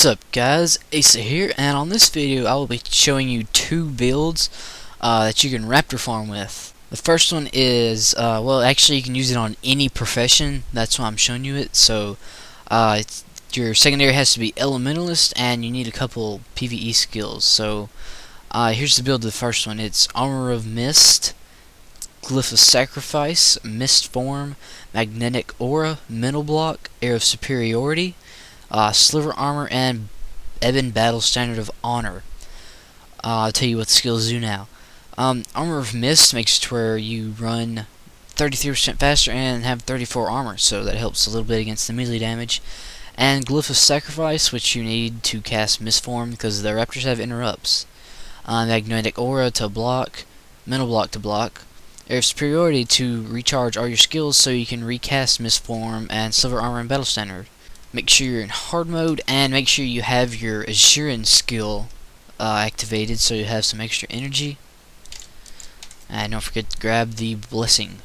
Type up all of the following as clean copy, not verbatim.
up, guys? Asa here, and on this video I will be showing you two builds that you can Raptor farm with. The first one is, well, actually you can use it on any profession. That's why I'm showing you it. So your secondary has to be Elementalist, and you need a couple PvE skills. So here's the build of the first one. It's Armor of Mist, Glyph of Sacrifice, Mist Form, Magnetic Aura, Mental Block, Air of Superiority, Sliver Armor, and Ebon Battle Standard of Honor. I'll tell you what the skills do now. Armor of Mist makes it to where you run 33% faster and have 34 armor, so that helps a little bit against the melee damage. And Glyph of Sacrifice, which you need to cast Mist Form because the Raptors have interrupts. Magnetic Aura to block, Mental Block to block, Air of Superiority to recharge all your skills so you can recast Mist Form and Silver Armor and Battle Standard. Make sure you're in hard mode, and make sure you have your Azuran skill activated so you have some extra energy. And don't forget to grab the blessing.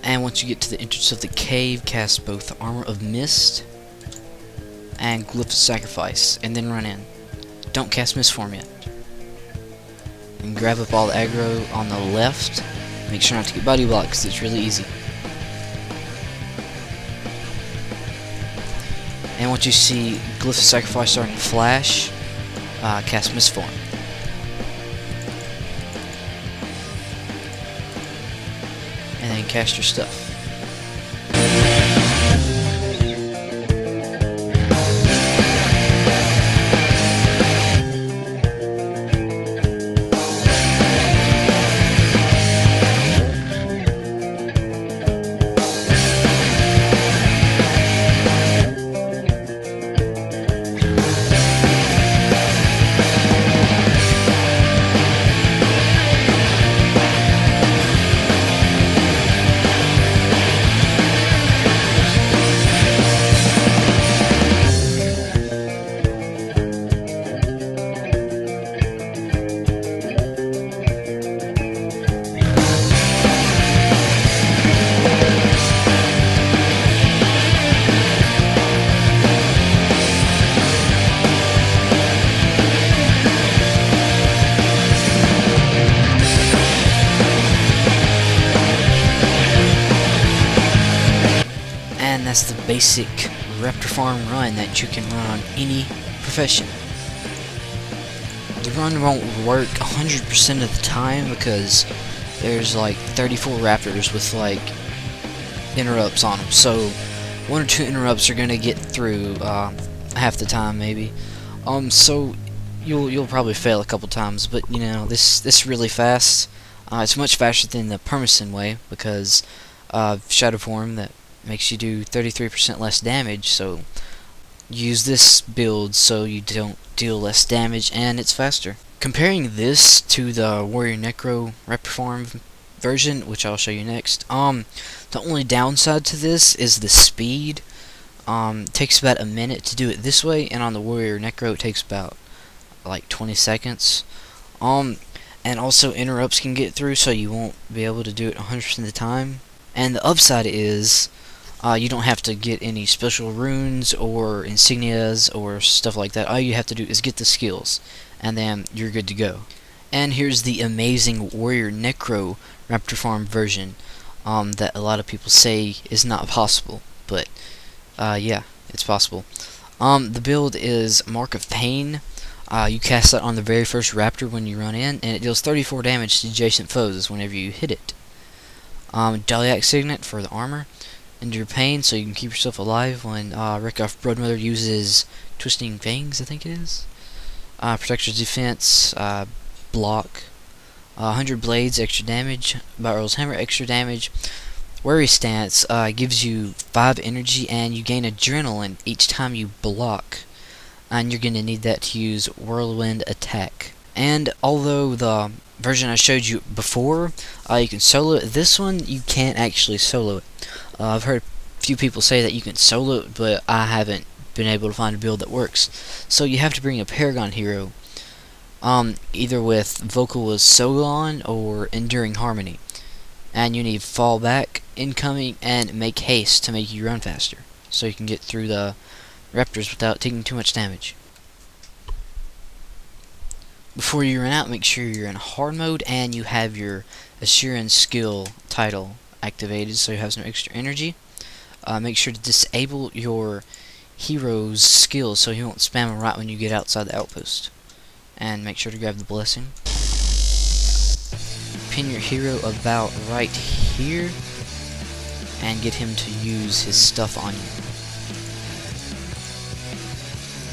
And once you get to the entrance of the cave, cast both Armor of Mist and Glyph of Sacrifice, and then run in. Don't cast Mist Form yet. And grab up all the aggro on the left. Make sure not to get body blocked because it's really easy. And once you see Glyph of Sacrifice starting to flash, cast Mist Form. And then cast your stuff. And that's the basic Raptor farm run that you can run on any profession. The run won't work 100% of the time because there's like 34 Raptors with like interrupts on them. So one or two interrupts are gonna get through half the time maybe. So you'll probably fail a couple times, but you know this really fast. It's much faster than the Permacin way because Shadow Form that makes you do 33% less damage, so use this build so you don't deal less damage and it's faster. Comparing this to the Warrior-Necro Raptor farm version, which I'll show you next, the only downside to this is the speed. It takes about a minute to do it this way, and on the Warrior-Necro it takes about like 20 seconds. And also interrupts can get through, so you won't be able to do it 100% of the time. And the upside is you don't have to get any special runes or insignias or stuff like that. All you have to do is get the skills, and then you're good to go. And here's the amazing Warrior-Necro Raptor farm version that a lot of people say is not possible, but yeah, it's possible. The build is Mark of Pain. You cast that on the very first Raptor when you run in, and it deals 34 damage to adjacent foes whenever you hit it. Daliac Signet for the armor. Endure Pain, so you can keep yourself alive when Rickoff Broodmother uses Twisting Fangs, I think it is. Protector's Defense, block. 100 Blades, extra damage. Barrel's Hammer, extra damage. Worry Stance gives you 5 energy, and you gain Adrenaline each time you block. And you're going to need that to use Whirlwind Attack. And although the version I showed you before, you can solo it, this one you can't actually solo it. I've heard a few people say that you can solo it, but I haven't been able to find a build that works. So you have to bring a Paragon hero, either with Vocal with Sogon or Enduring Harmony. And you need fall back, incoming, and make haste to make you run faster, so you can get through the raptors without taking too much damage. Before you run out, make sure you're in hard mode and you have your Assyrian skill title activated so you have some extra energy. Make sure to disable your hero's skills so he won't spam them right when you get outside the outpost. And make sure to grab the blessing. Pin your hero about right here and get him to use his stuff on you.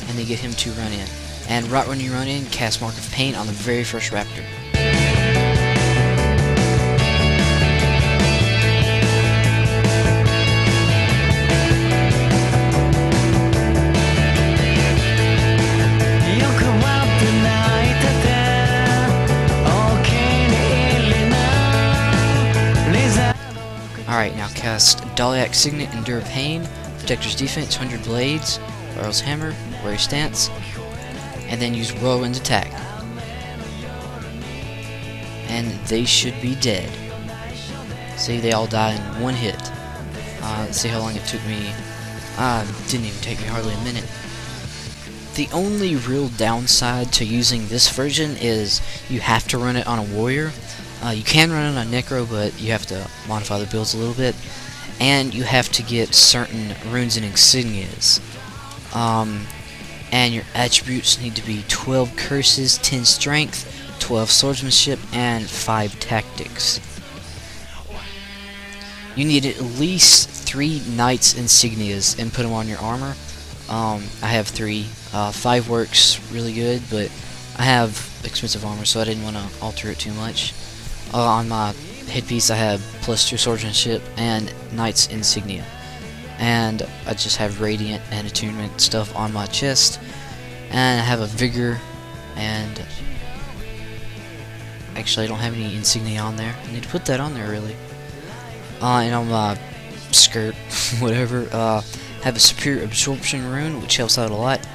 And then get him to run in. And right when you run in, cast Mark of Pain on the very first raptor. Alright, now cast Daliac Signet, Endure Pain, Protector's Defense, 100 Blades, Barrel's Hammer, Warrior Stance, and then use Whirlwind Attack. And they should be dead. See, they all die in one hit. Let's see how long it took me. Didn't even take me hardly a minute. The only real downside to using this version is you have to run it on a warrior. You can run it on Necro, but you have to modify the builds a little bit. And you have to get certain runes and insignias. And your attributes need to be 12 curses, 10 strength, 12 swordsmanship, and 5 tactics. You need at least 3 knights insignias and put them on your armor. I have 3. 5 works really good, but I have expensive armor, so I didn't want to alter it too much. On my headpiece I have +2 swordsmanship and knight's insignia. And I just have radiant and attunement stuff on my chest. And I have a vigor, and actually I don't have any insignia on there. I need to put that on there really. And on my skirt, whatever, have a superior absorption rune, which helps out a lot,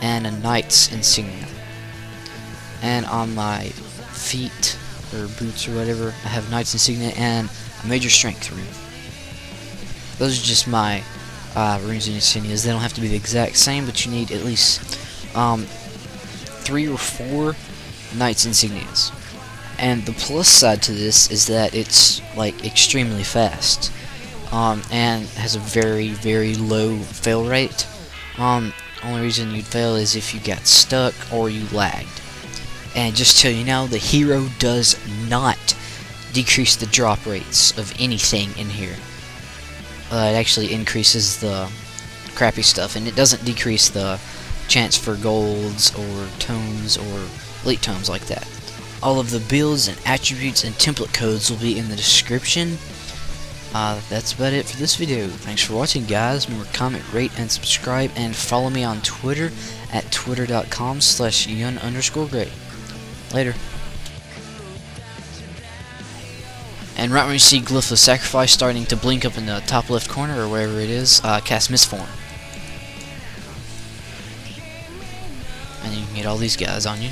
and a knight's insignia. And on my feet, or boots or whatever, I have knight's insignia and a major strength rune. Those are just my runes and insignias. They don't have to be the exact same, but you need at least 3 or 4 knight's insignias. And the plus side to this is that it's like extremely fast, and has a very, very low fail rate. Only reason you'd fail is if you got stuck or you lagged. And just so you know, the hero does not decrease the drop rates of anything in here. It actually increases the crappy stuff, and it doesn't decrease the chance for golds or tomes or elite tomes like that. All of the builds and attributes and template codes will be in the description. That's about it for this video. Thanks for watching, guys. Remember, comment, rate, and subscribe, and follow me on Twitter at twitter.com/yun_gray. Later. And right when you see Glyph of Sacrifice starting to blink up in the top left corner, or wherever it is, cast Misform. And you can get all these guys on you.